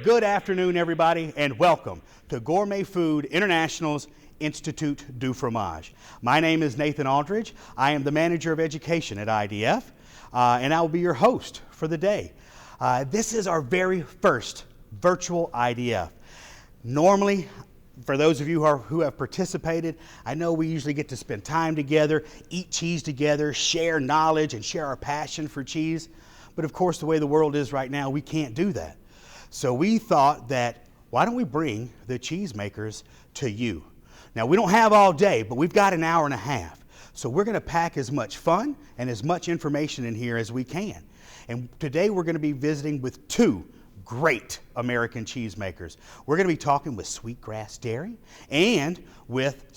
Good afternoon, everybody, and welcome to Gourmet Food International's Institut du Fromage. My name is Nathan Aldridge. I am the Manager of Education at IDF, and I will be your host for the day. This is our very first virtual IDF. Normally, for those of you who have participated, I know we usually get to spend time together, eat cheese together, share knowledge, and share our passion for cheese. But of course, the way the world is right now, we can't do that. So we thought that, why don't we bring the cheesemakers to you? Now, we don't have all day, but we've got an hour and a half. So we're going to pack as much fun and as much information in here as we can. And today we're going to be visiting with two great American cheesemakers. We're going to be talking with Sweetgrass Dairy and with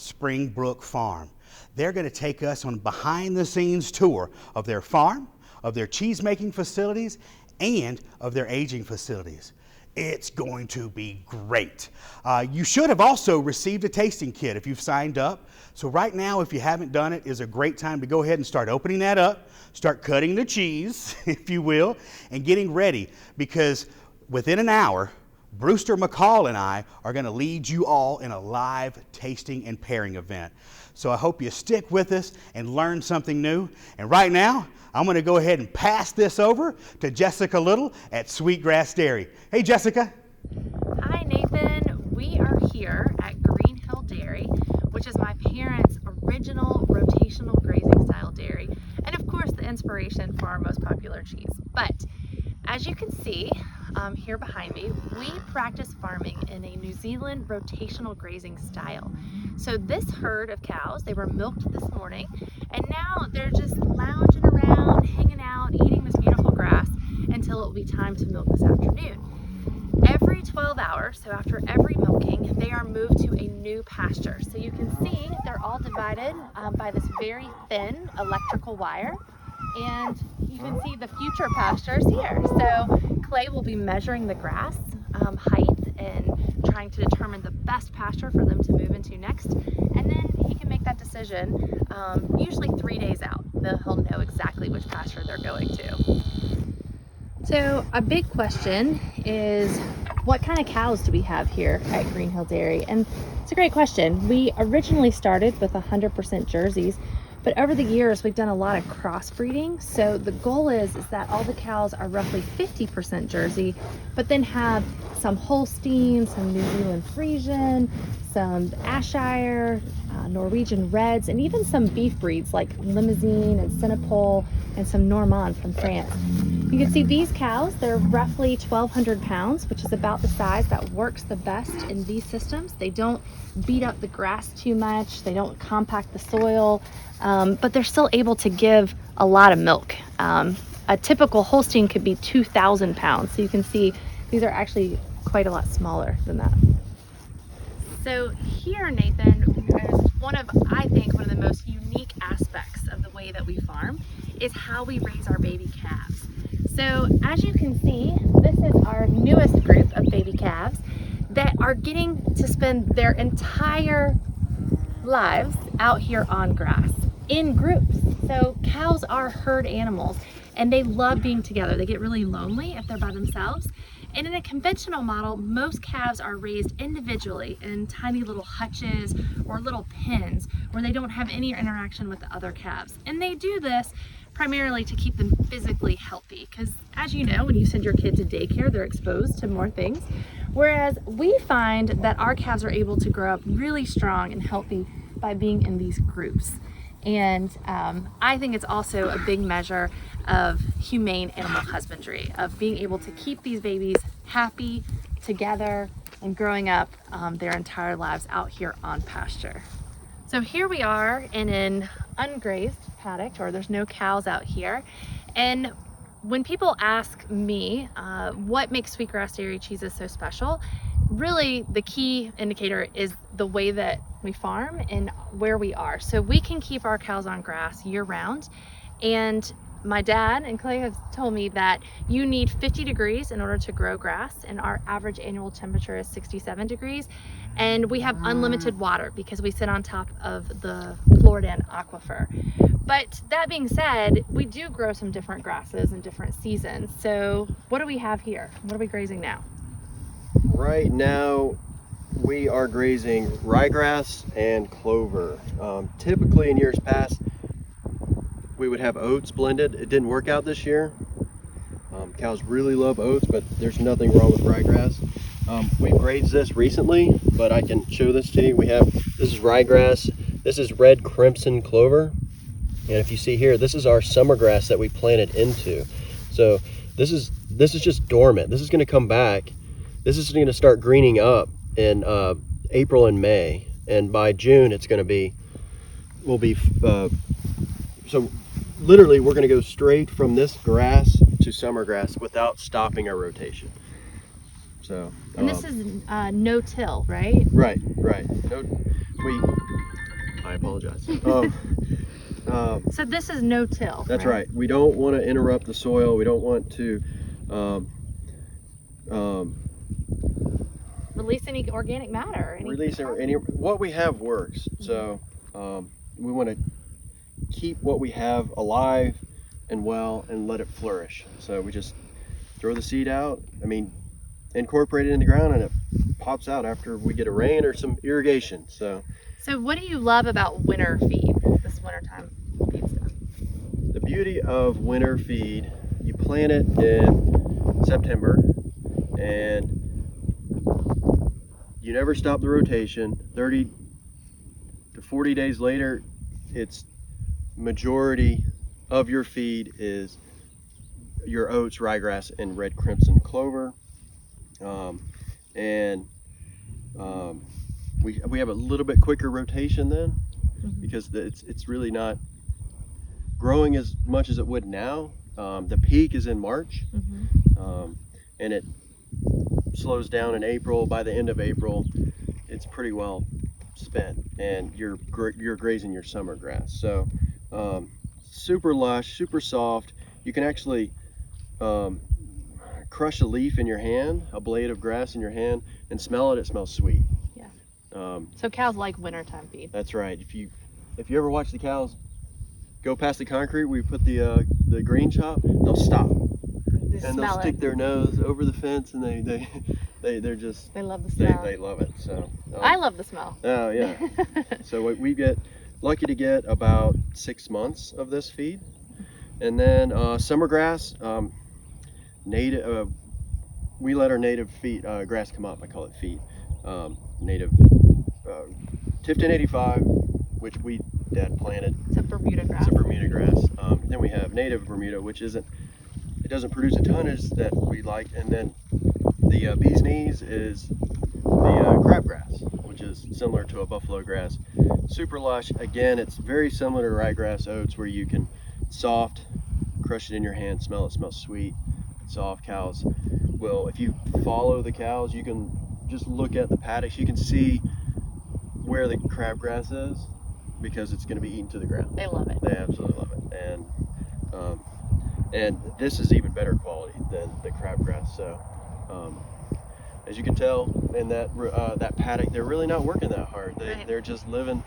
Brook Farm. They're going to take us on a behind-the-scenes tour of their farm, of their cheese-making facilities, and of their aging facilities. It's going to be great. You should have also received a tasting kit if you've signed up. So right now, if you haven't done it, is a great time to go ahead and start opening that up, start cutting the cheese, if you will, and getting ready, because within an hour, Brewster McCall and I are going to lead you all in a live tasting and pairing event. So I hope you stick with us and learn something new. And right now, I'm going to go ahead and pass this over to Jessica Little at Sweetgrass Dairy. Hey, Jessica. Hi, Nathan. We are here at Green Hill Dairy, which is my parents' original rotational grazing style dairy, and of course the inspiration for our most popular cheese. But as you can see here behind me, we practice farming in a New Zealand rotational grazing style. So this herd of cows, they were milked this morning, and now they're just lounging around, hanging out, eating this beautiful grass until it will be time to milk this afternoon. Every 12 hours, so after every milking, they are moved to a new pasture. So you can see they're all divided by this very thin electrical wire. And you can see the future pastures here. So Clay will be measuring the grass height and trying to determine the best pasture for them to move into next. And then he can make that decision usually 3 days out. He'll know exactly which pasture they're going to. So a big question is, what kind of cows do we have here at Green Hill Dairy? And it's a great question. We originally started with 100% Jerseys, but over the years, we've done a lot of crossbreeding. So the goal is that all the cows are roughly 50% Jersey, but then have some Holstein, some New Zealand Friesian, some Ayrshire, Norwegian Reds, and even some beef breeds like Limousin and Senepol and some Normand from France. You can see these cows, they're roughly 1,200 pounds, which is about the size that works the best in these systems. They don't beat up the grass too much, they don't compact the soil, but they're still able to give a lot of milk. A typical Holstein could be 2,000 pounds, so you can see these are actually quite a lot smaller than that. So here, Nathan, I think one of the most unique aspects of the way that we farm is how we raise our baby calves. So as you can see, this is our newest group of baby calves that are getting to spend their entire lives out here on grass in groups. So cows are herd animals and they love being together. They get really lonely if they're by themselves. And in a conventional model, most calves are raised individually in tiny little hutches or little pens where they don't have any interaction with the other calves. And they do this primarily to keep them physically healthy, because as you know, when you send your kid to daycare, they're exposed to more things. Whereas we find that our calves are able to grow up really strong and healthy by being in these groups. And I think it's also a big measure of humane animal husbandry, of being able to keep these babies happy together and growing up their entire lives out here on pasture. So here we are in an ungrazed paddock, or there's no cows out here. And when people ask me what makes Sweetgrass Dairy cheeses so special, really the key indicator is the way that we farm and where we are. So we can keep our cows on grass year round, and my dad and Clay have told me that you need 50 degrees in order to grow grass, and our average annual temperature is 67 degrees, and we have unlimited water because we sit on top of the Floridan aquifer. But that being said, we do grow some different grasses in different seasons. So what do we have here? What are we grazing now? Right now, we are grazing ryegrass and clover. Typically in years past, we would have oats blended. It didn't work out this year. Cows really love oats, but there's nothing wrong with ryegrass. We grazed this recently, but I can show this to you. This is ryegrass. This is red crimson clover. And if you see here, this is our summer grass that we planted into. So this is just dormant. This is going to come back. This is going to start greening up in April and May, and by June it's going to be, so literally we're going to go straight from this grass to summer grass without stopping our rotation. So And this is no-till, right? Right. No, I apologize. So this is no-till. That's right. We don't want to interrupt the soil. We don't want to Release any organic matter. What we have works. So we want to keep what we have alive and well and let it flourish. So we just throw the seed out. Incorporate it in the ground, and it pops out after we get a rain or some irrigation. So what do you love about winter feed, this wintertime feed stuff? The beauty of winter feed, you plant it in September, and you never stop the rotation. 30 to 40 days later, it's majority of your feed is your oats, ryegrass, and red crimson clover. We have a little bit quicker rotation then, because it's really not growing as much as it would now. The peak is in March, and it slows down in April. By the end of April, it's pretty well spent, and you're grazing your summer grass. So super lush, super soft. You can actually crush a leaf in your hand, a blade of grass in your hand, and smell it. It smells sweet. Yeah. So cows like wintertime feed. That's right. If you ever watch the cows go past the concrete, we put the grain chop, they'll stop. They'll stick their nose over the fence, and they're just, they love the smell. They love it. So I love the smell. Oh yeah. So we get lucky to get about 6 months of this feed, and then summer grass. Native, we let our native grass come up. I call it feed. Native Tifton 85, which Dad planted. It's a Bermuda grass. It's a Bermuda grass. Then we have native Bermuda, which it doesn't produce a tonnage that we like. And then the bee's knees is the crabgrass, which is similar to a buffalo grass. Super lush. Again, it's very similar to ryegrass oats, where you can soft, crush it in your hand, smell it. Smells sweet, soft. Cows will, if you follow the cows, you can just look at the paddocks. You can see where the crabgrass is, because it's going to be eaten to the ground. They love it. They absolutely love it. And this is even better quality than the crabgrass. So as you can tell in that paddock, they're really not working that hard. They're just living.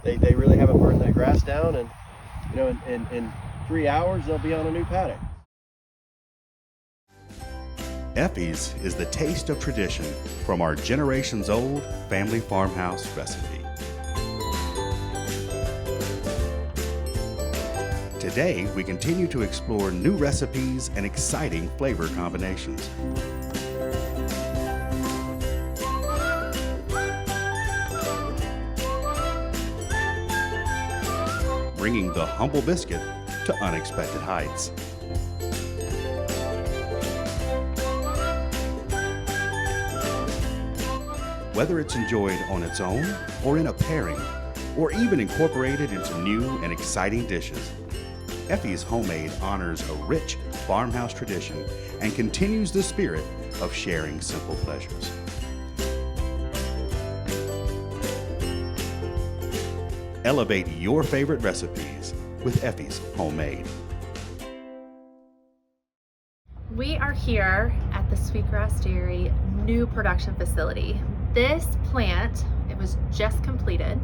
They really haven't burned that grass down, and in 3 hours they'll be on a new paddock. Effie's is the taste of tradition from our generations-old family farmhouse recipe. Today, we continue to explore new recipes and exciting flavor combinations. Bringing the humble biscuit to unexpected heights. Whether it's enjoyed on its own or in a pairing, or even incorporated into new and exciting dishes, Effie's Homemade honors a rich farmhouse tradition and continues the spirit of sharing simple pleasures. Elevate your favorite recipes with Effie's Homemade. We are here at the Sweetgrass Dairy new production facility. This plant, it was just completed,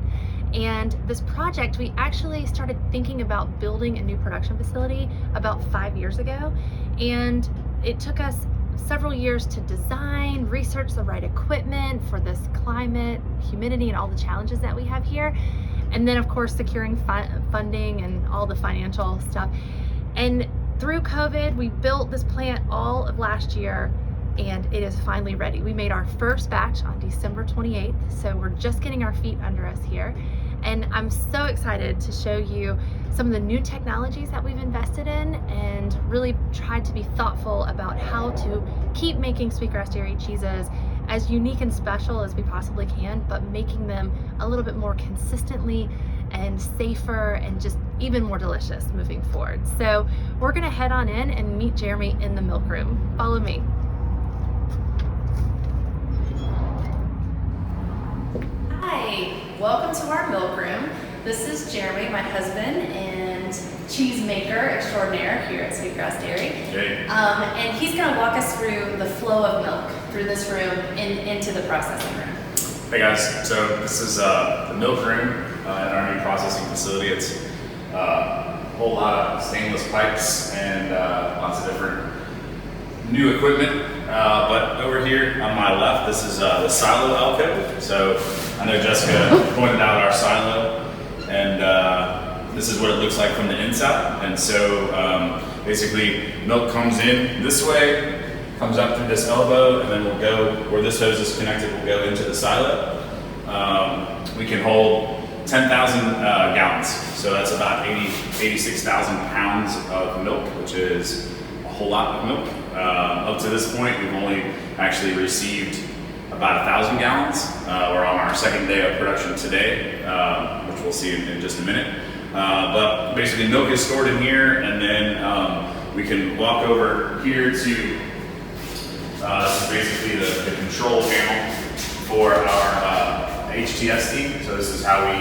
and this project, we actually started thinking about building a new production facility about 5 years ago, and it took us several years to design, research the right equipment for this climate, humidity, and all the challenges that we have here. And then of course securing funding and all the financial stuff. And through COVID, we built this plant all of last year, and it is finally ready. We made our first batch on December 28th, so we're just getting our feet under us here. And I'm so excited to show you some of the new technologies that we've invested in and really tried to be thoughtful about how to keep making Sweetgrass Dairy cheeses as unique and special as we possibly can, but making them a little bit more consistently and safer and just even more delicious moving forward. So we're gonna head on in and meet Jeremy in the milk room. Follow me. Hi, welcome to our milk room. This is Jeremy, my husband and cheesemaker extraordinaire here at Sweetgrass Dairy. Okay. And he's gonna walk us through the flow of milk through this room into the processing room. Hey guys, so this is the milk room in our new processing facility. It's a whole lot of stainless pipes and lots of different new equipment. But over here on my left, this is the silo alcove. So I know Jessica pointed out our silo, and this is what it looks like from the inside. And so basically milk comes in this way, comes up through this elbow, and then we'll go where this hose is connected, we'll go into the silo. We can hold 10,000 gallons. So that's about 86,000 pounds of milk, which is a whole lot of milk. Up to this point, we've only actually received about 1,000 gallons. We're on our second day of production today, which we'll see in just a minute. But basically milk is stored in here, and then we can walk over here to this is basically the control panel for our HTSD. So this is how we,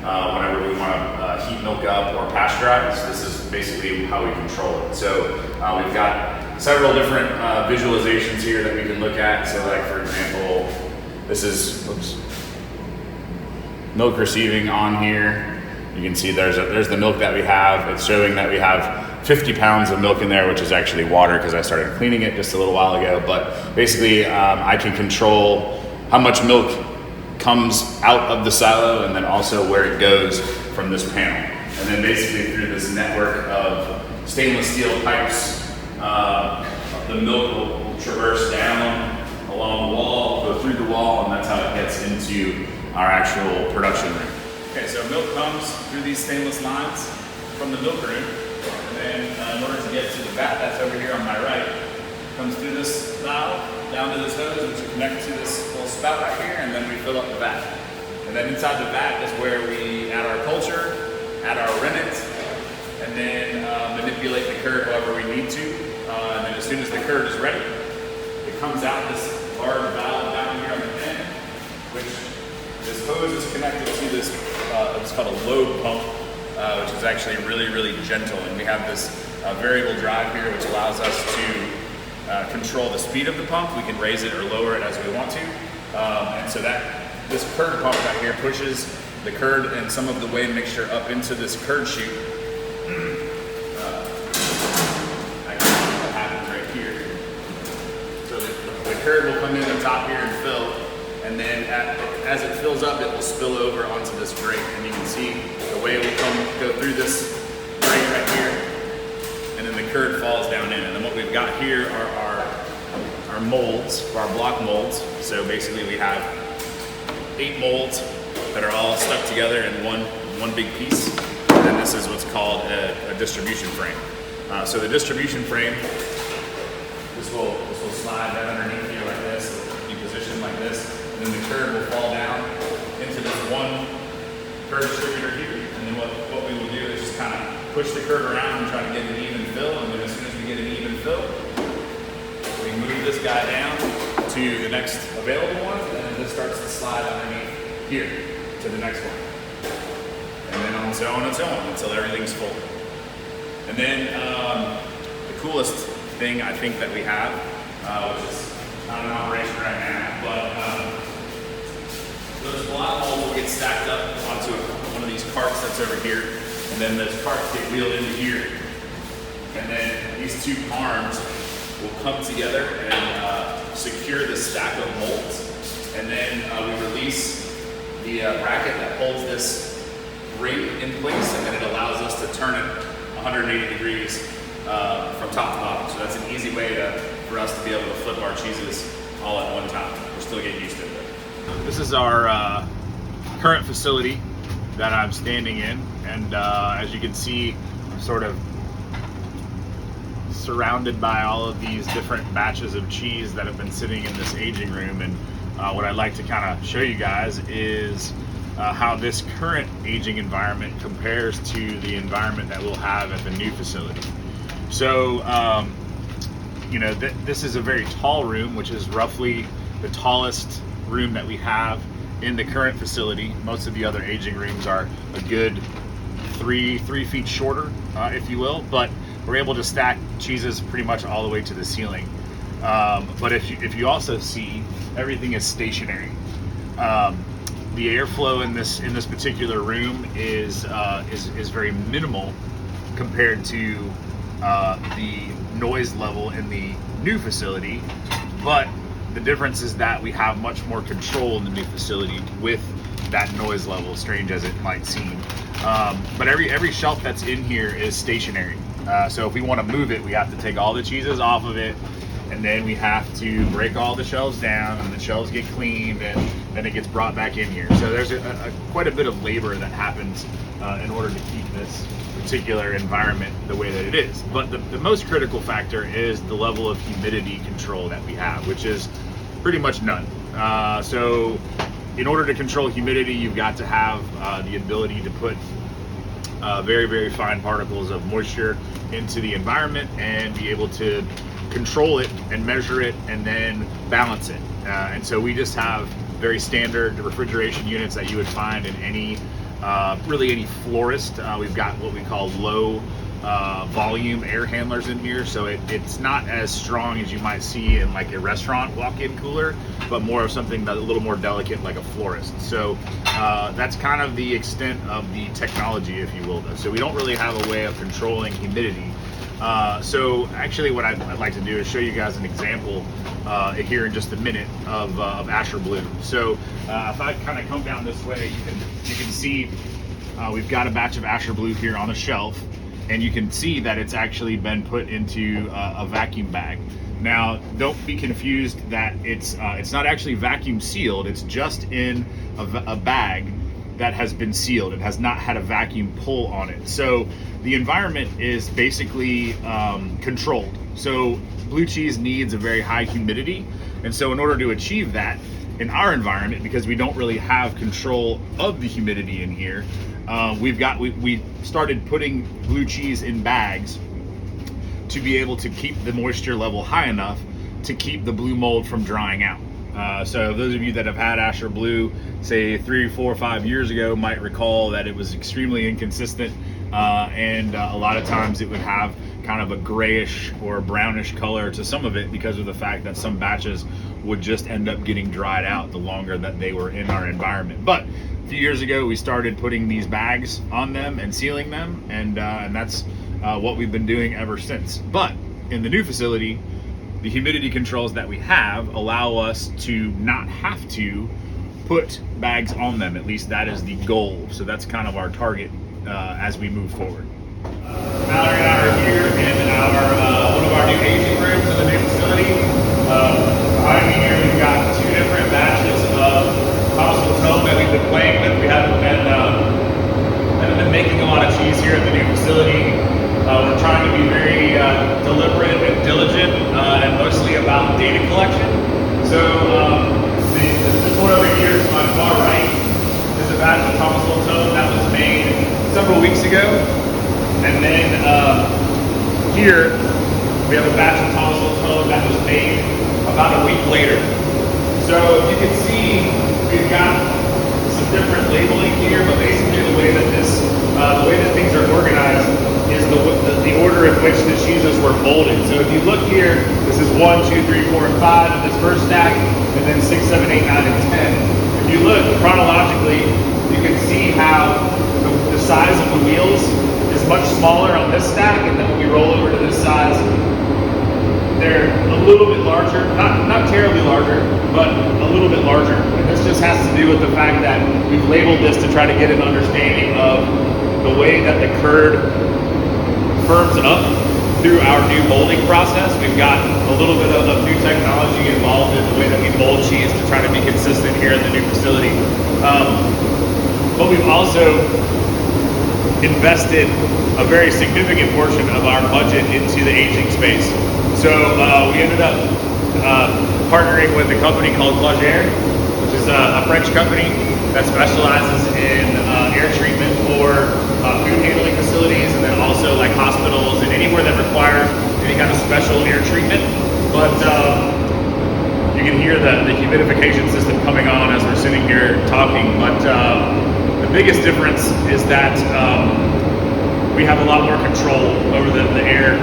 whenever we want to heat milk up or pasteurize, this is basically how we control it. So we've got several different visualizations here that we can look at. So like for example, this is milk receiving on here. You can see there's the milk that we have. It's showing that we have 50 pounds of milk in there, which is actually water because I started cleaning it just a little while ago. But basically I can control how much milk comes out of the silo and then also where it goes from this panel. And then basically through this network of stainless steel pipes, the milk will traverse down along the wall, go through the wall, and that's how it gets into our actual production room. Okay, so milk comes through these stainless lines from the milk room, and then in order to get to the vat that's over here on my right, comes through this valve, down to this hose, which is connected to this little spout right here, and then we fill up the vat. And then inside the vat is where we add our culture, add our rennet, and then manipulate the curd however we need to. And then as soon as the curd is ready, it comes out this large valve down here on the end, which this hose is connected to this, it's called a load pump, which is actually really, really gentle. And we have this variable drive here, which allows us to control the speed of the pump. We can raise it or lower it as we want to. And so this curd pump right here pushes the curd and some of the whey mixture up into this curd chute. That happens right here. So the curd will come in the top here and fill, and then as it fills up, it will spill over onto this grate. And you can see the whey will go through this grate right here, and then the curd falls down in. And then what we've got here are our molds, our block molds. So basically we have 8 molds that are all stuck together in one big piece. And then this is what's called a distribution frame. So the distribution frame, this will slide right underneath here like this, be positioned like this, and then the curd will fall down into this one curd distributor here. And then what we will do is just kind of push the curd around and try to get an even fill. And then as soon as we get an even fill, we move this guy down to the next available one, and then this starts to slide underneath here to the next one. And then on and so on until everything's full. And then the coolest thing I think that we have, which is not in operation right now, but those block molds will get stacked up onto one of these carts that's over here, and then those carts get wheeled into here. And then these 2 arms will come together and secure the stack of molds. And then we release the bracket that holds this grate in place, and then it allows us to turn it 180 degrees from top to bottom. So that's an easy way for us to be able to flip our cheeses all at one time. We're still getting used to it. This is our current facility that I'm standing in, and as you can see, I'm sort of surrounded by all of these different batches of cheese that have been sitting in this aging room. And what I'd like to kind of show you guys is how this current aging environment compares to the environment that we'll have at the new facility. So, you know, this is a very tall room, which is roughly the tallest room that we have in the current facility. Most of the other aging rooms are a good three feet shorter, if you will, but we're able to stack cheeses pretty much all the way to the ceiling. But if you also see, everything is stationary. The airflow in this particular room is very minimal compared to the noise level in the new facility, but the difference is that we have much more control in the new facility with that noise level, strange as it might seem. But every shelf that's in here is stationary. So if we want to move it, we have to take all the cheeses off of it, and then we have to break all the shelves down, and the shelves get cleaned, and then it gets brought back in here. So there's quite a bit of labor that happens in order to keep this particular environment the way that it is. But the most critical factor is the level of humidity control that we have, which is pretty much none. So in order to control humidity, you've got to have the ability to put very, very fine particles of moisture into the environment and be able to control it and measure it and then balance it. And so we just have very standard refrigeration units that you would find in any really any florist. We've got what we call low volume air handlers in here, so it's not as strong as you might see in like a restaurant walk-in cooler, but more of something that's a little more delicate, like a florist. So that's kind of the extent of the technology, if you will. So we don't really have a way of controlling humidity. So actually what I'd like to do is show you guys an example here in just a minute of Asher Blue. So if I kind of come down this way, you can see we've got a batch of Asher Blue here on a shelf, and you can see that it's actually been put into a vacuum bag. Now, don't be confused that it's not actually vacuum sealed. It's just in a bag that has been sealed. It has not had a vacuum pull on it. So the environment is basically controlled. So blue cheese needs a very high humidity. And so in order to achieve that in our environment, because we don't really have control of the humidity in here, we started putting blue cheese in bags to be able to keep the moisture level high enough to keep the blue mold from drying out. So those of you that have had Asher Blue, say 3, 4, 5 years ago, might recall that it was extremely inconsistent, and a lot of times it would have kind of a grayish or brownish color to some of it because of the fact that some batches would just end up getting dried out the longer that they were in our environment. But a few years ago, we started putting these bags on them and sealing them, and that's what we've been doing ever since. But in the new facility, the humidity controls that we have allow us to not have to put bags on them. At least that is the goal. So that's kind of our target as we move forward. Mallory and I are here in one of our new aging rooms in the new facility. Behind me here, we've got 2 different batches of Thomasville tome that we've been playing with. We haven't been making a lot of cheese here at the new facility. We're trying to be very deliberate and diligent and mostly about data collection. So this one over here to my far right is a batch of Thomasville tome that was made several weeks ago. And then here we have a batch of Thomasville tome that was made about a week later. So you can see we've got some different labeling here, but basically the way that things are organized is the order in which the cheeses were molded. So if you look here, this is 1, 2, 3, 4, and 5 in this first stack, and then 6, 7, 8, 9, and 10. If you look chronologically, you can see how the size of the wheels is much smaller on this stack, and then when we roll over to this size, they're little bit larger, not terribly larger, but a little bit larger. And this just has to do with the fact that we've labeled this to try to get an understanding of the way that the curd firms up through our new molding process. We've got a little bit of new technology involved in the way that we mold cheese to try to be consistent here in the new facility. But we've also invested a very significant portion of our budget into the aging space. So we ended up partnering with a company called Logère, which is a French company that specializes in air treatment for food handling facilities, and then also like hospitals and anywhere that requires any kind of special air treatment. But you can hear the humidification system coming on as we're sitting here talking. But the biggest difference is that we have a lot more control over the air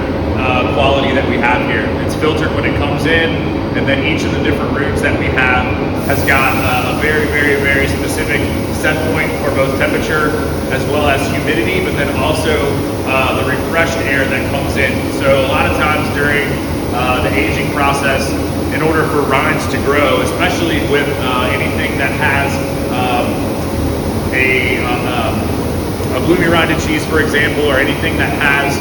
quality that we have here. It's filtered when it comes in, and then each of the different rooms that we have has got a very, very, very specific set point for both temperature as well as humidity, but then also the refreshed air that comes in. So a lot of times during the aging process, in order for rinds to grow, especially with anything that has a bloomy rinded cheese, for example, or anything that has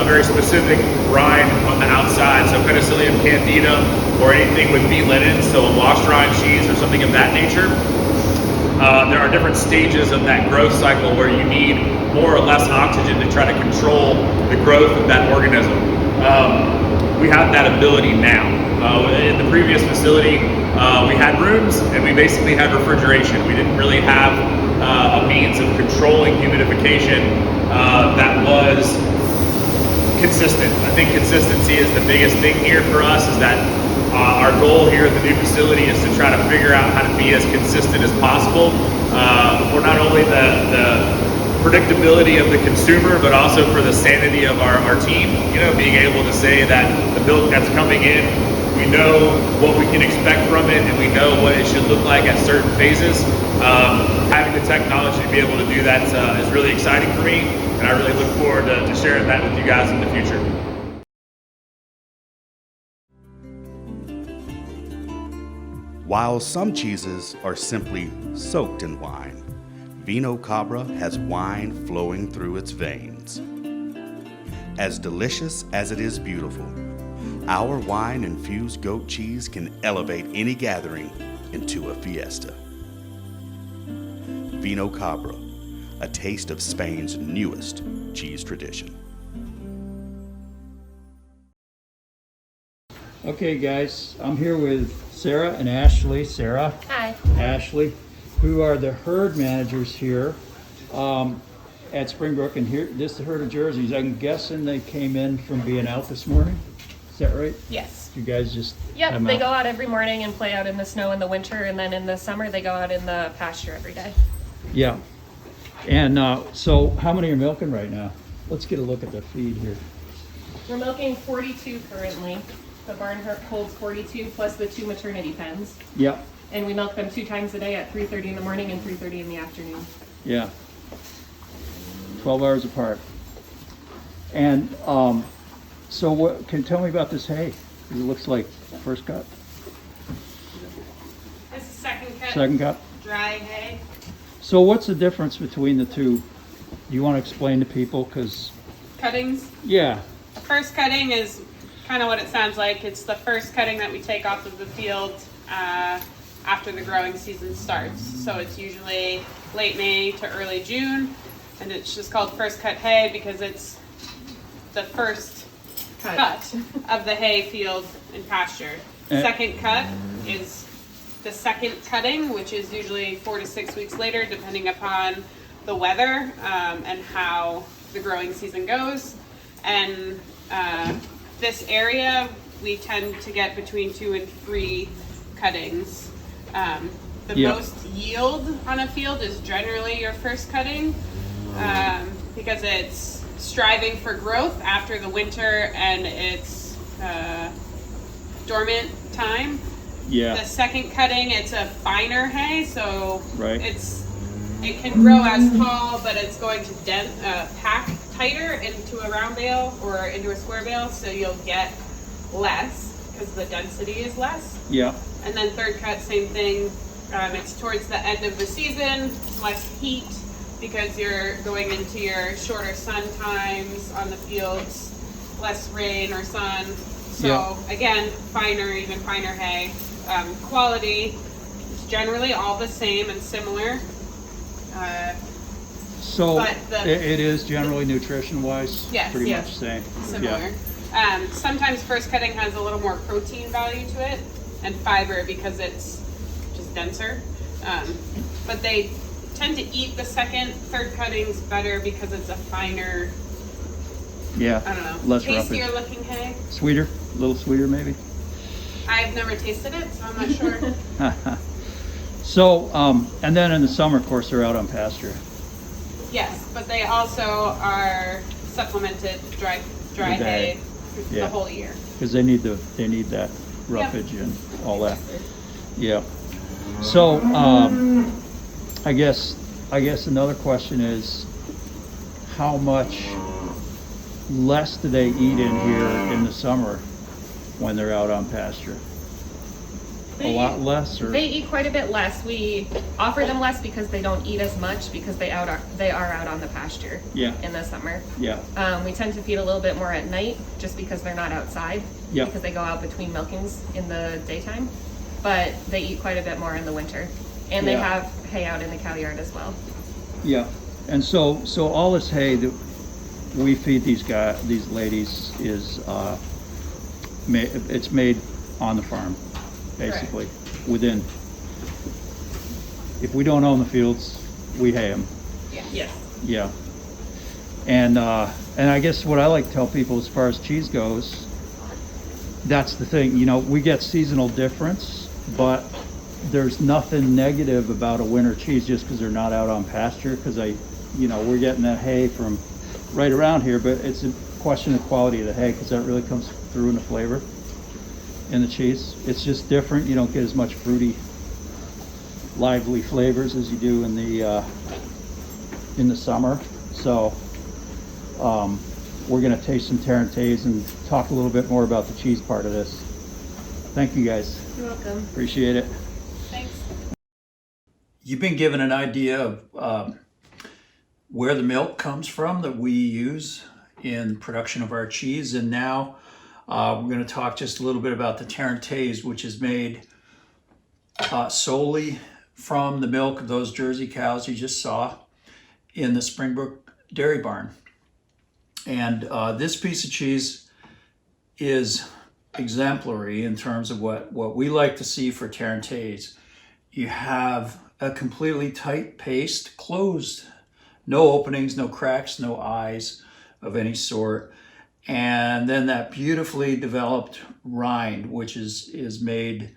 a very specific rind on the outside, so Penicillium candida, or anything with B linen, so a washed rind cheese or something of that nature. There are different stages of that growth cycle where you need more or less oxygen to try to control the growth of that organism. We have that ability now. In the previous facility, we had rooms and we basically had refrigeration. We didn't really have a means of controlling humidification that was consistent. I think consistency is the biggest thing here for us, is that our goal here at the new facility is to try to figure out how to be as consistent as possible for not only the predictability of the consumer, but also for the sanity of our team. You know, being able to say that the milk that's coming in, we know what we can expect from it, and we know what it should look like at certain phases. Having the technology to be able to do that is really exciting for me, and I really look forward to sharing that with you guys in the future. While some cheeses are simply soaked in wine, Vino Cabra has wine flowing through its veins. As delicious as it is beautiful, our wine-infused goat cheese can elevate any gathering into a fiesta. Vino Cabra, a taste of Spain's newest cheese tradition. Okay guys, I'm here with Sarah and Ashley. Sarah. Hi. Ashley, who are the herd managers here at Springbrook, and here, this is the herd of jerseys. I'm guessing they came in from being out this morning. Is that right? Yes. You guys just Yep, they go out every morning and play out in the snow in the winter, and then in the summer they go out in the pasture every day. Yeah. And so how many are milking right now? Let's get a look at the feed here. We're milking 42 currently. The barn holds 42 plus the 2 maternity pens. Yeah. And we milk them 2 times a day at 3:30 in the morning and 3:30 in the afternoon. Yeah. 12 hours apart. And so what can you tell me about this hay? It looks like first cut, This is second cut, second cut. dry hay. So what's the difference between the two? You want to explain to people? Because, Cuttings. yeah, First cutting is kind of what it sounds like. It's the first cutting that we take off of the field after the growing season starts. So it's usually late May to early June, and it's just called first cut hay because it's the first cut of the hay field and pasture. Second cut is the second cutting, which is usually 4 to 6 weeks later, depending upon the weather and how the growing season goes. And this area, we tend to get between 2 and 3 cuttings. The most yield on a field is generally your first cutting because it's striving for growth after the winter and it's dormant time. yeah, The second cutting, it's a finer hay, so right. it can grow as tall, but it's going to pack tighter into a round bale or into a square bale, so you'll get less. because the density is less. Yeah. And then third cut, same thing. It's towards the end of the season, less heat because you're going into your shorter sun times on the fields, less rain or sun. So again, even finer hay. Quality is generally all the same and similar. So But it is generally nutrition-wise Yes. pretty Yes. much the same. Similar. Sometimes first cutting has a little more protein value to it and fiber because it's just denser. But they tend to eat the second, third cuttings better because it's a finer, Yeah. I don't know, Less tastier roughage. looking hay. Sweeter, a little sweeter maybe. I've never tasted it, so I'm not sure. So, and then in the summer, of course, they're out on pasture. Yes, but they also are supplemented dry The day. hay Yeah. the whole year. Because they need that roughage and all that. Yeah. So, I guess another question is, how much less do they eat in here in the summer when they're out on pasture? A lot less, or They eat quite a bit less. We offer them less because they don't eat as much because they are out on the pasture yeah, in the summer. yeah, We tend to feed a little bit more at night just because they're not outside. Yeah. Because they go out between milkings in the daytime. But they eat quite a bit more in the winter. And they Yeah. have hay out in the cow yard as well. yeah. And so all this hay that we feed these ladies is it's made on the farm, basically. Within, if we don't own the fields, we hay them. Yes. Yeah. And I guess what I like to tell people as far as cheese goes, that's the thing, you know, we get seasonal difference, but there's nothing negative about a winter cheese just because they're not out on pasture, because we're getting that hay from right around here, but it's a question of quality of the hay, because that really comes through in the flavor in the cheese. It's just different. You don't get as much fruity, lively flavors as you do in the summer. So we're gonna taste some Tarantays and talk a little bit more about the cheese part of this. Thank you guys. You're welcome. Appreciate it. Thanks. You've been given an idea of where the milk comes from that we use in production of our cheese, and now we're going to talk just a little bit about the Tarantays, which is made solely from the milk of those Jersey cows you just saw in the Springbrook dairy barn. And this piece of cheese is exemplary in terms of what we like to see for Tarantays. You have a completely tight paste, closed, no openings, no cracks, no eyes of any sort. And then that beautifully developed rind, which is made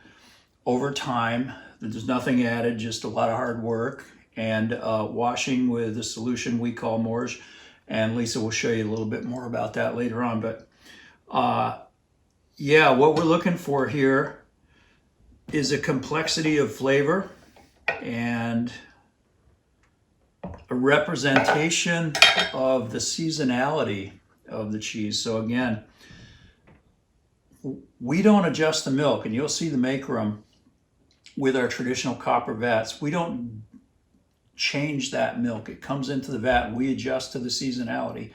over time. There's nothing added, just a lot of hard work and washing with a solution we call morge. And Lisa will show you a little bit more about that later on. But yeah, what we're looking for here is a complexity of flavor and a representation of the seasonality of the cheese. So again, we don't adjust the milk, and you'll see the make room with our traditional copper vats. We don't change that milk. It comes into the vat and we adjust to the seasonality.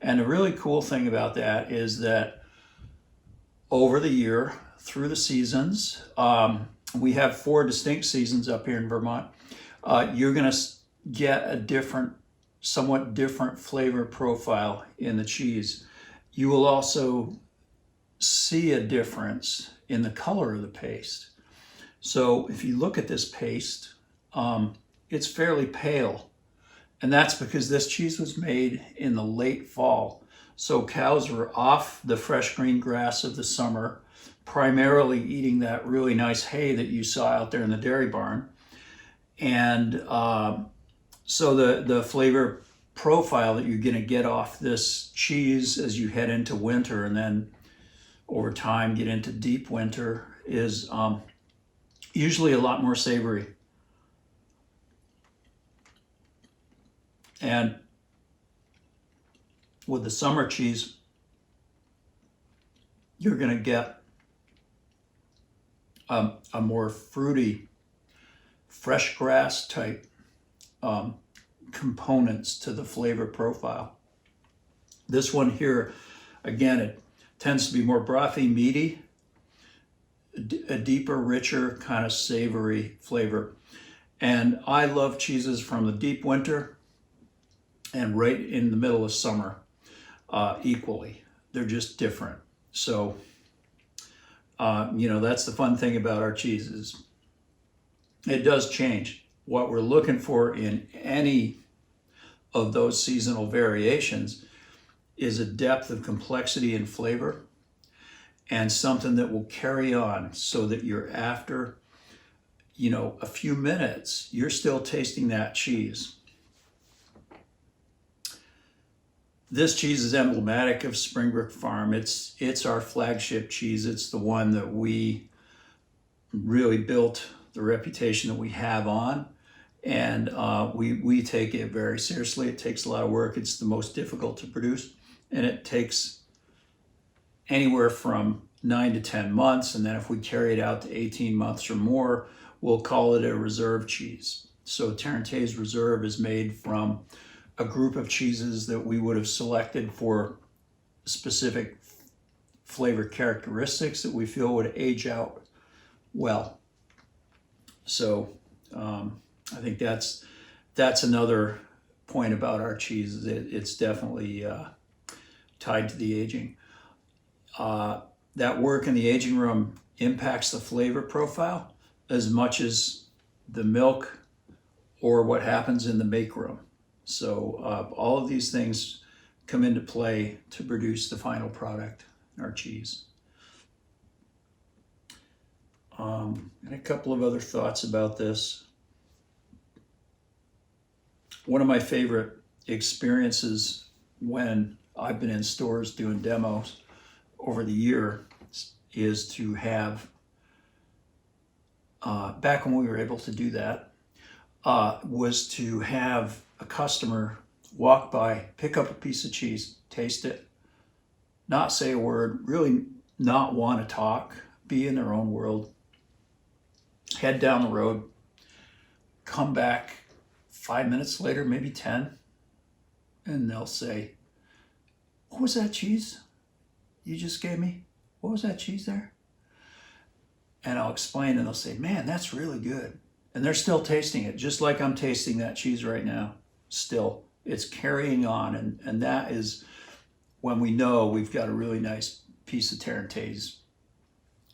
And the really cool thing about that is that over the year, through the seasons, we have 4 distinct seasons up here in Vermont, you're gonna get a somewhat different flavor profile in the cheese. You will also see a difference in the color of the paste. So if you look at this paste, it's fairly pale. And that's because this cheese was made in the late fall. So cows were off the fresh green grass of the summer, primarily eating that really nice hay that you saw out there in the dairy barn. And so the flavor profile that you're gonna get off this cheese as you head into winter and then over time get into deep winter is usually a lot more savory. And with the summer cheese, you're gonna get a more fruity, fresh grass type components to the flavor profile. This one here, again, it tends to be more brothy, meaty, a deeper, richer, kind of savory flavor. And I love cheeses from the deep winter and right in the middle of summer equally. They're just different. So, that's the fun thing about our cheeses. It does change. What we're looking for in any of those seasonal variations is a depth of complexity and flavor, and something that will carry on so that you're after, a few minutes, you're still tasting that cheese. This cheese is emblematic of Springbrook Farm. It's our flagship cheese. It's the one that we really built the reputation that we have on, and we take it very seriously. It takes a lot of work. It's the most difficult to produce, and it takes anywhere from 9 to 10 months, and then if we carry it out to 18 months or more, we'll call it a reserve cheese. So Tarentaise Reserve is made from a group of cheeses that we would have selected for specific flavor characteristics that we feel would age out well. So I think that's another point about our cheese. It's definitely tied to the aging. That work in the aging room impacts the flavor profile as much as the milk or what happens in the make room. So all of these things come into play to produce the final product, our cheese. And a couple of other thoughts about this. One of my favorite experiences when I've been in stores doing demos over the year is to have, back when we were able to do that, was to have a customer walk by, pick up a piece of cheese, taste it, not say a word, really not want to talk, be in their own world, head down the road, come back 5 minutes later, maybe 10, and they'll say, "What was that cheese you just gave me? What was that cheese there?" And I'll explain, and they'll say, "Man, that's really good." And they're still tasting it, just like I'm tasting that cheese right now. Still, it's carrying on, and that is when we know we've got a really nice piece of Tarentaise.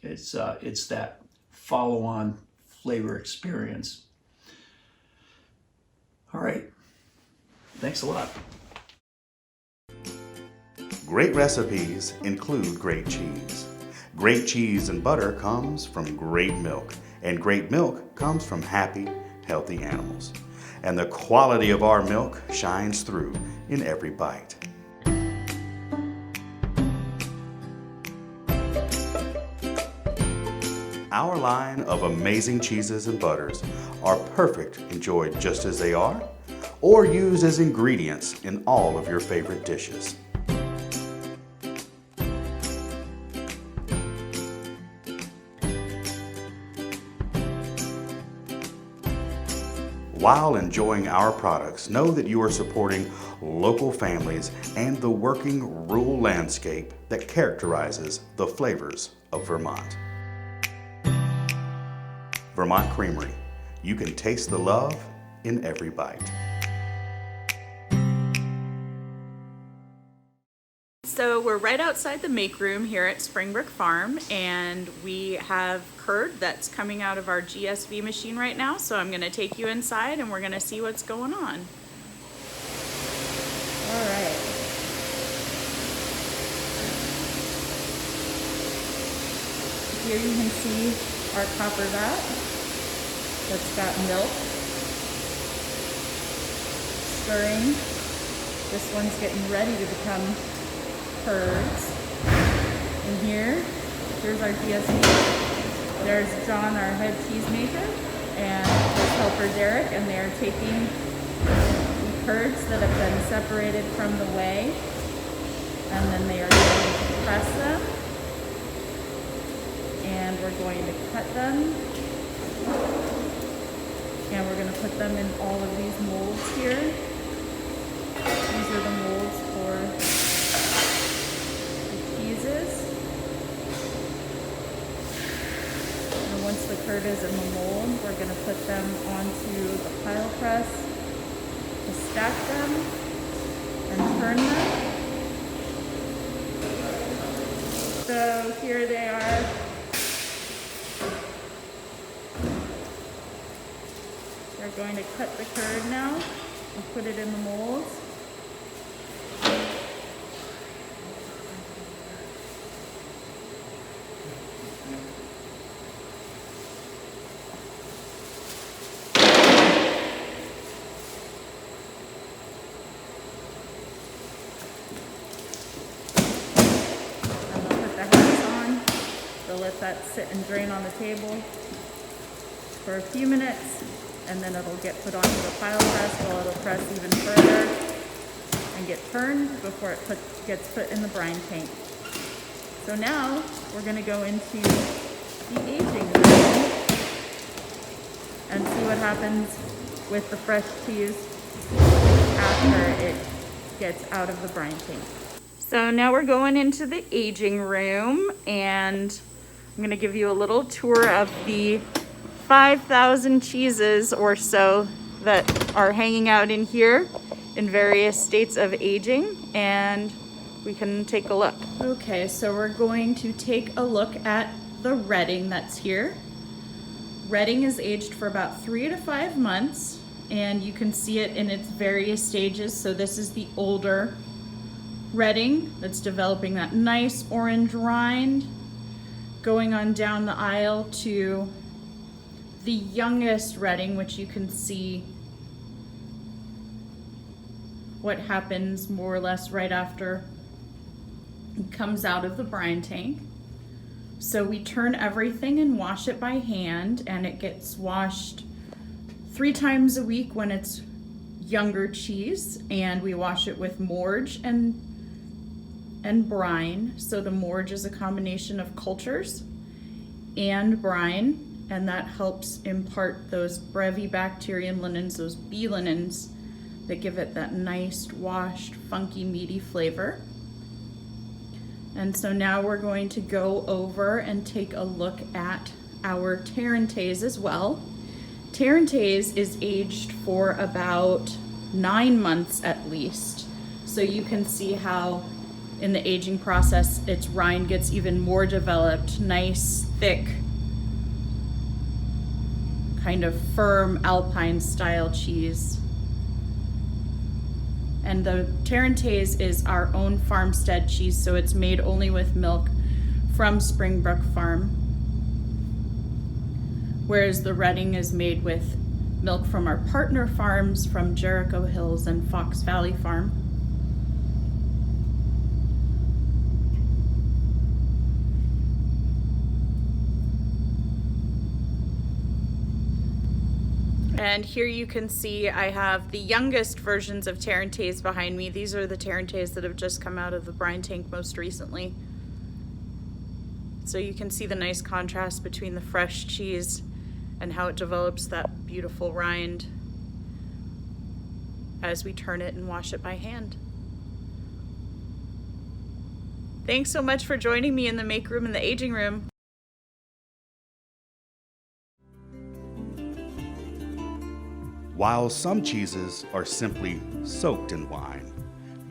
It's that follow-on flavor experience. All right, thanks a lot. Great recipes include great cheese. Great cheese and butter comes from great milk, and great milk comes from happy, healthy animals. And the quality of our milk shines through in every bite. Our line of amazing cheeses and butters are perfect enjoyed just as they are, or used as ingredients in all of your favorite dishes. While enjoying our products, know that you are supporting local families and the working rural landscape that characterizes the flavors of Vermont. Vermont Creamery. You can taste the love in every bite. So we're right outside the make room here at Springbrook Farm, and we have curd that's coming out of our GSV machine right now. So I'm gonna take you inside and we're gonna see what's going on. All right. Here you can see our copper vat that's got milk stirring. This one's getting ready to become curds. And here's our GSV. There's John, our head cheesemaker, and his helper Derek, and they're taking the curds that have been separated from the whey, and then they are going to press them, and we're we're going to cut them. And we're going to put them in all of these molds here. These are the molds for the cheeses. And once the curd is in the mold, we're going to put them onto the pile press to stack them and turn them. So here they are. We're going to cut the curd now and put it in the molds. They'll let that sit and drain on the table for a few minutes, and then it'll get put onto the pile press while it'll press even further and get turned before it gets put in the brine tank. So now we're going to go into the aging room and see what happens with the fresh cheese after it gets out of the brine tank. So now we're going into the aging room, and I'm going to give you a little tour of the 5,000 cheeses or so that are hanging out in here in various states of aging, and we can take a look. Okay, so we're going to take a look at the Redding that's here. Redding is aged for about 3 to 5 months, and you can see it in its various stages. So this is the older Redding that's developing that nice orange rind, going on down the aisle to the youngest Redding, which you can see what happens more or less right after it comes out of the brine tank. So we turn everything and wash it by hand, and it gets washed 3 times a week when it's younger cheese, and we wash it with morge and brine. So the morge is a combination of cultures and brine, and that helps impart those brevibacterium linens, those B linens, that give it that nice washed, funky, meaty flavor. And so now we're going to go over and take a look at our Tarentaise as well. Tarentaise is aged for about 9 months at least. So you can see how in the aging process, its rind gets even more developed, nice, thick, kind of firm Alpine style cheese. And the Tarentaise is our own farmstead cheese, so it's made only with milk from Springbrook Farm. Whereas the Redding is made with milk from our partner farms from Jericho Hills and Fox Valley Farm. And here you can see I have the youngest versions of Tarentaise behind me. These are the Tarentaise that have just come out of the brine tank most recently. So you can see the nice contrast between the fresh cheese and how it develops that beautiful rind as we turn it and wash it by hand. Thanks so much for joining me in the make room and the aging room. While some cheeses are simply soaked in wine,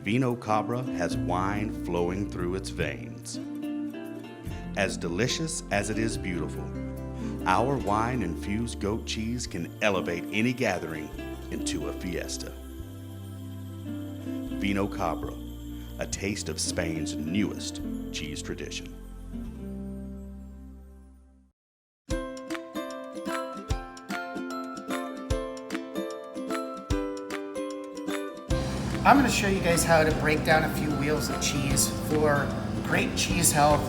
Vino Cabra has wine flowing through its veins. As delicious as it is beautiful, our wine-infused goat cheese can elevate any gathering into a fiesta. Vino Cabra, a taste of Spain's newest cheese tradition. I'm going to show you guys how to break down a few wheels of cheese for great cheese health,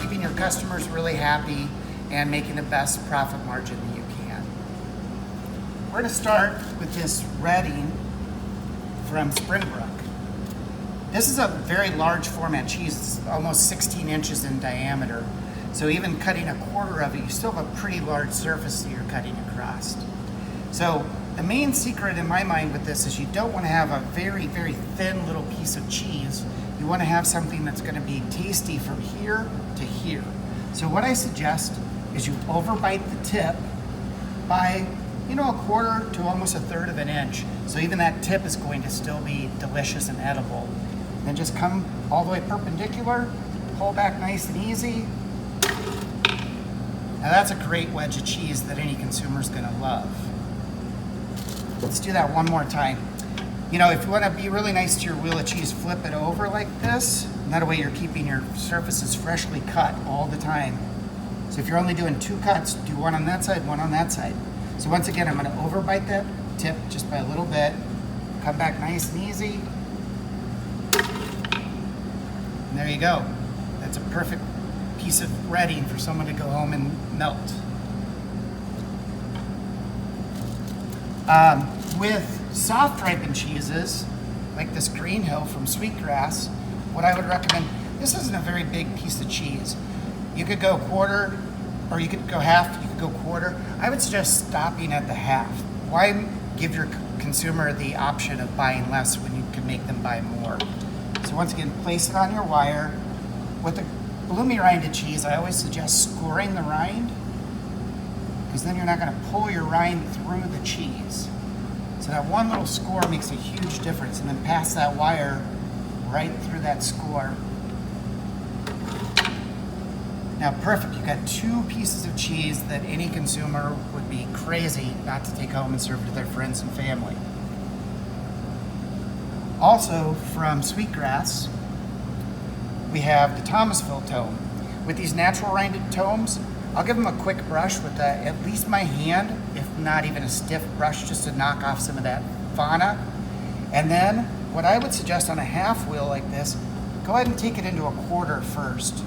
keeping your customers really happy, and making the best profit margin that you can. We're going to start with this Redding from Springbrook. This is a very large format cheese. It's almost 16 inches in diameter. So even cutting a quarter of it, you still have a pretty large surface that you're cutting across. So the main secret in my mind with this is you don't want to have a very, very thin little piece of cheese. You want to have something that's going to be tasty from here to here. So what I suggest is you overbite the tip by, you know, a quarter to almost a third of an inch. So even that tip is going to still be delicious and edible. Then just come all the way perpendicular, pull back nice and easy. Now that's a great wedge of cheese that any consumer is going to love. Let's do that one more time. You know, if you want to be really nice to your wheel of cheese, flip it over like this. And that way you're keeping your surfaces freshly cut all the time. So if you're only doing 2 cuts, do one on that side, one on that side. So once again, I'm going to overbite that tip just by a little bit. Come back nice and easy. And there you go. That's a perfect piece of breading for someone to go home and melt. With soft ripened cheeses, like this Green Hill from Sweetgrass, what I would recommend, this isn't a very big piece of cheese. You could go quarter, or you could go half, you could go quarter. I would suggest stopping at the half. Why give your consumer the option of buying less when you can make them buy more? So once again, place it on your wire. With the bloomy rinded cheese, I always suggest scoring the rind, because then you're not going to pull your rind through the cheese. So that one little score makes a huge difference, and then pass that wire right through that score. Now perfect, you've got 2 pieces of cheese that any consumer would be crazy not to take home and serve to their friends and family. Also from Sweetgrass, we have the Thomasville tome. With these natural rinded tomes, I'll give them a quick brush with at least my hand, if not even a stiff brush, just to knock off some of that fauna. And then what I would suggest on a half wheel like this, go ahead and take it into a quarter first.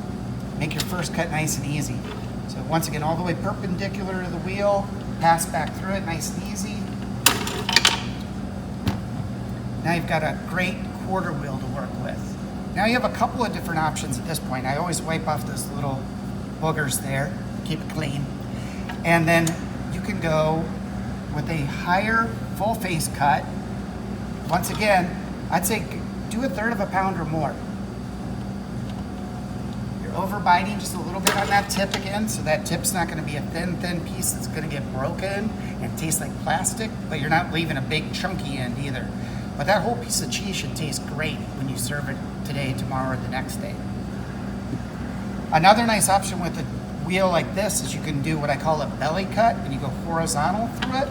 Make your first cut nice and easy. So once again, all the way perpendicular to the wheel, pass back through it nice and easy. Now you've got a great quarter wheel to work with. Now you have a couple of different options at this point. I always wipe off those little boogers there, keep it clean. And then you can go with a higher full face cut. Once again, I'd say do 1/3 of a pound or more. You're overbiting just a little bit on that tip again, so that tip's not going to be a thin piece that's going to get broken and taste like plastic, but you're not leaving a big chunky end either. But that whole piece of cheese should taste great when you serve it today, tomorrow, or the next day. Another nice option with a wheel like this is you can do what I call a belly cut, and you go horizontal through it.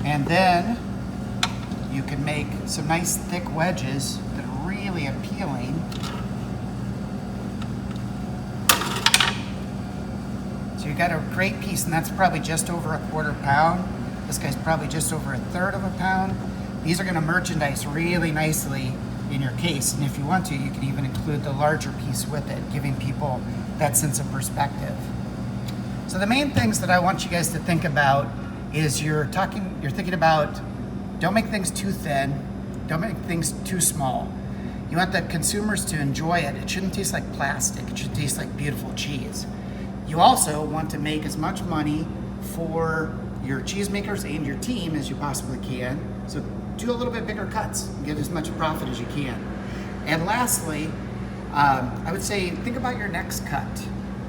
And then you can make some nice thick wedges that are really appealing. So you got a great piece, and that's probably just over a 1/4 pound. This guy's probably just over 1/3 of a pound. These are going to merchandise really nicely in your case, and if you want to, you can even include the larger piece with it, giving people that sense of perspective. So the main things that I want you guys to think about is you're thinking about, don't make things too thin, don't make things too small. You want the consumers to enjoy it. It shouldn't taste like plastic, it should taste like beautiful cheese. You also want to make as much money for your cheesemakers and your team as you possibly can. So do a little bit bigger cuts and get as much profit as you can. And lastly, I would say think about your next cut.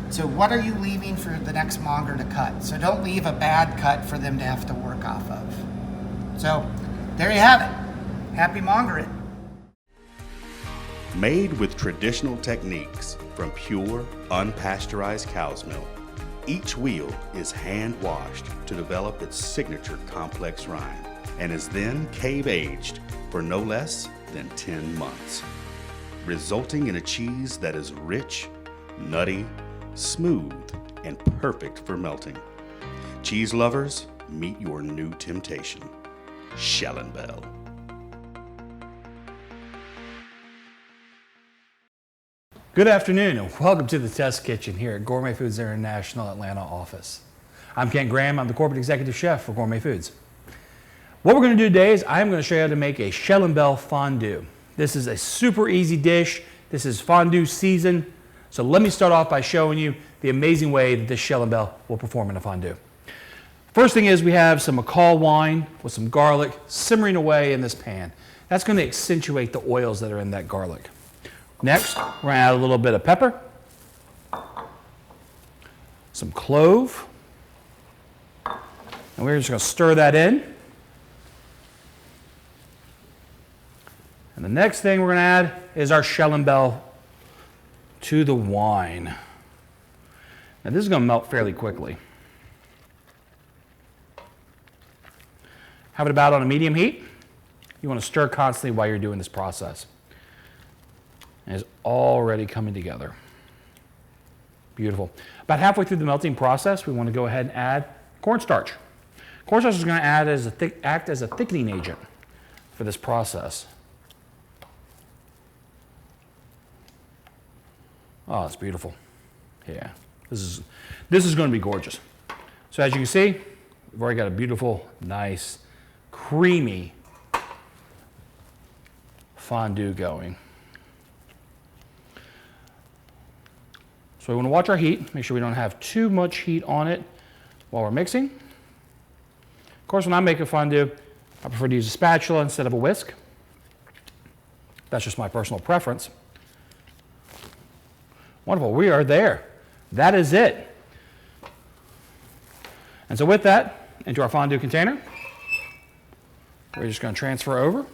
So what are you leaving for the next monger to cut? So don't leave a bad cut for them to have to work off of. So there you have it. Happy mongering. Made with traditional techniques from pure, unpasteurized cow's milk, each wheel is hand washed to develop its signature complex rind and is then cave aged for no less than 10 months, resulting in a cheese that is rich, nutty, smooth, and perfect for melting. Cheese lovers, meet your new temptation, Schellenbell. Good afternoon and welcome to the Test Kitchen here at Gourmet Foods International Atlanta office. I'm Ken Graham, I'm the Corporate Executive Chef for Gourmet Foods. What we're going to do today is I'm going to show you how to make a Schellenbell fondue. This is a super easy dish. This is fondue season. So let me start off by showing you the amazing way that this shell and bell will perform in a fondue. First thing is we have some McCall wine with some garlic simmering away in this pan. That's going to accentuate the oils that are in that garlic. Next, we're going to add a little bit of pepper, some clove, and we're just going to stir that in. And the next thing we're going to add is our shell and bell to the wine. Now this is going to melt fairly quickly. Have it about on a medium heat. You want to stir constantly while you're doing this process. And it's already coming together. Beautiful. About halfway through the melting process, we want to go ahead and add cornstarch. Cornstarch is going to act as a thickening agent for this process. Oh, it's beautiful. Yeah, this is going to be gorgeous. So as you can see, we've already got a beautiful, nice, creamy fondue going. So we want to watch our heat, make sure we don't have too much heat on it while we're mixing. Of course, when I make a fondue, I prefer to use a spatula instead of a whisk. That's just my personal preference. Wonderful, we are there. That is it. And so with that, into our fondue container, we're just going to transfer over.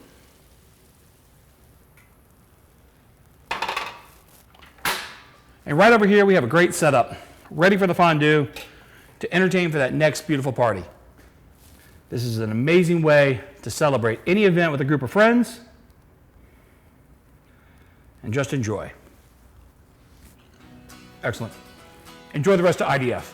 And right over here, we have a great setup, ready for the fondue to entertain for that next beautiful party. This is an amazing way to celebrate any event with a group of friends and just enjoy. Excellent. Enjoy the rest of IDF.